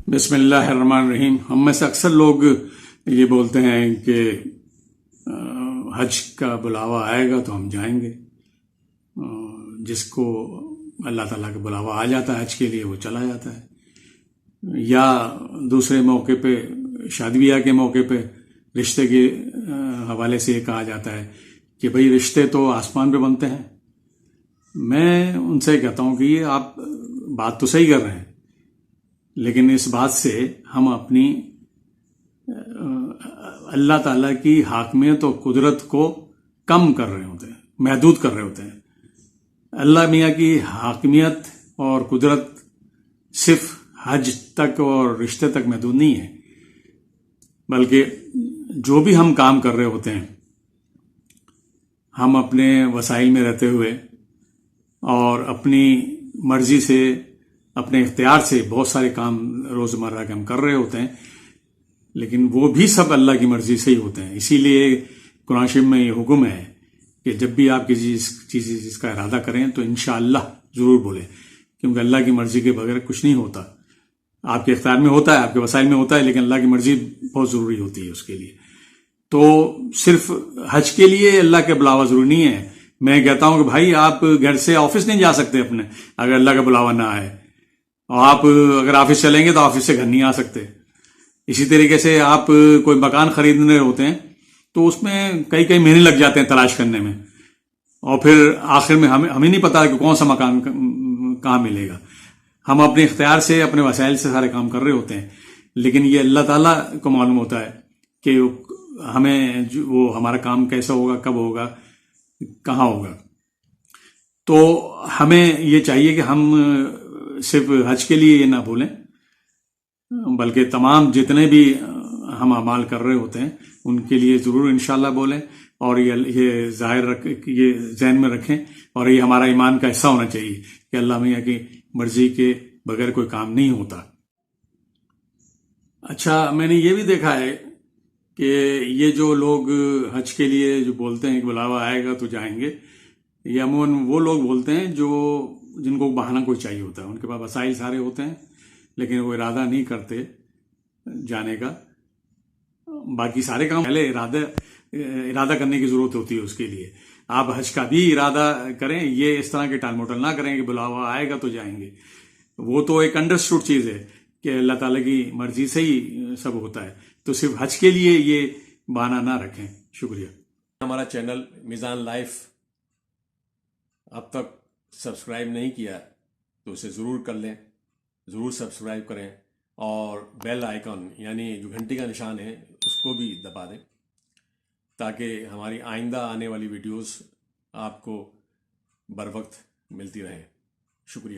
بسم اللہ الرحمن الرحیم۔ ہم میں سے اکثر لوگ یہ بولتے ہیں کہ حج کا بلاوا آئے گا تو ہم جائیں گے۔ جس کو اللہ تعالیٰ کا بلاوا آ جاتا ہے حج کے لیے وہ چلا جاتا ہے، یا دوسرے موقع پہ شادی بیاہ کے موقع پہ رشتے کے حوالے سے یہ کہا جاتا ہے کہ بھئی رشتے تو آسمان پہ بنتے ہیں۔ میں ان سے کہتا ہوں کہ یہ آپ بات تو صحیح کر رہے ہیں، لیکن اس بات سے ہم اپنی اللہ تعالیٰ کی حاکمیت اور قدرت کو کم کر رہے ہوتے ہیں، محدود کر رہے ہوتے ہیں۔ اللہ میاں کی حاکمیت اور قدرت صرف حج تک اور رشتے تک محدود نہیں ہے، بلکہ جو بھی ہم کام کر رہے ہوتے ہیں، ہم اپنے وسائل میں رہتے ہوئے اور اپنی مرضی سے، اپنے اختیار سے بہت سارے کام روزمرہ کے ہم کر رہے ہوتے ہیں، لیکن وہ بھی سب اللہ کی مرضی سے ہی ہوتے ہیں۔ اسی لیے قرآن شریف میں یہ حکم ہے کہ جب بھی آپ کسی چیز کا ارادہ کریں تو انشاءاللہ ضرور بولیں، کیونکہ اللہ کی مرضی کے بغیر کچھ نہیں ہوتا۔ آپ کے اختیار میں ہوتا ہے، آپ کے وسائل میں ہوتا ہے، لیکن اللہ کی مرضی بہت ضروری ہوتی ہے اس کے لیے۔ تو صرف حج کے لیے اللہ کے بلاوا ضروری نہیں ہے۔ میں کہتا ہوں کہ بھائی آپ گھر سے آفس نہیں جا سکتے اپنے، اگر اللہ کا بلاوا نہ آئے، اور آپ اگر آفس چلیں گے تو آفس سے گھر نہیں آ سکتے۔ اسی طریقے سے آپ کوئی مکان خریدنے ہوتے ہیں تو اس میں کئی مہینے لگ جاتے ہیں تلاش کرنے میں، اور پھر آخر میں ہمیں نہیں پتا کہ کون سا مکان کہاں ملے گا۔ ہم اپنے اختیار سے، اپنے وسائل سے سارے کام کر رہے ہوتے ہیں، لیکن یہ اللہ تعالیٰ کو معلوم ہوتا ہے کہ ہمیں وہ ہمارا کام کیسا ہوگا، کب ہوگا، کہاں ہوگا۔ تو ہمیں یہ چاہیے کہ ہم صرف حج کے لیے یہ نہ بولیں، بلکہ تمام جتنے بھی ہم اعمال کر رہے ہوتے ہیں ان کے لیے ضرور انشاءاللہ بولیں، اور یہ یہ ذہن میں رکھیں، اور یہ ہمارا ایمان کا حصہ ہونا چاہیے کہ اللہ میاں کی مرضی کے بغیر کوئی کام نہیں ہوتا۔ اچھا، میں نے یہ بھی دیکھا ہے کہ یہ جو لوگ حج کے لیے جو بولتے ہیں کہ بلاوا آئے گا تو جائیں گے، یہ عموماً وہ لوگ بولتے ہیں جن کو بہانہ کوئی چاہیے ہوتا ہے۔ ان کے پاس وسائل سارے ہوتے ہیں لیکن وہ ارادہ نہیں کرتے جانے کا۔ باقی سارے کام پہلے ارادہ کرنے کی ضرورت ہوتی ہے اس کے لیے۔ آپ حج کا بھی ارادہ کریں، یہ اس طرح کے ٹال مٹول نہ کریں کہ بلاوا آئے گا تو جائیں گے۔ وہ تو ایک انڈرسٹوڈ چیز ہے کہ اللہ تعالیٰ کی مرضی سے ہی سب ہوتا ہے، تو صرف حج کے لیے یہ بہانہ نہ رکھیں۔ شکریہ۔ ہمارا چینل میزان لائف اب تک سبسکرائب نہیں کیا تو اسے ضرور کر لیں، ضرور سبسکرائب کریں، اور بیل آئیکن یعنی جو گھنٹی کا نشان ہے اس کو بھی دبا دیں، تاکہ ہماری آئندہ آنے والی ویڈیوز آپ کو بر وقت ملتی رہیں۔ شکریہ۔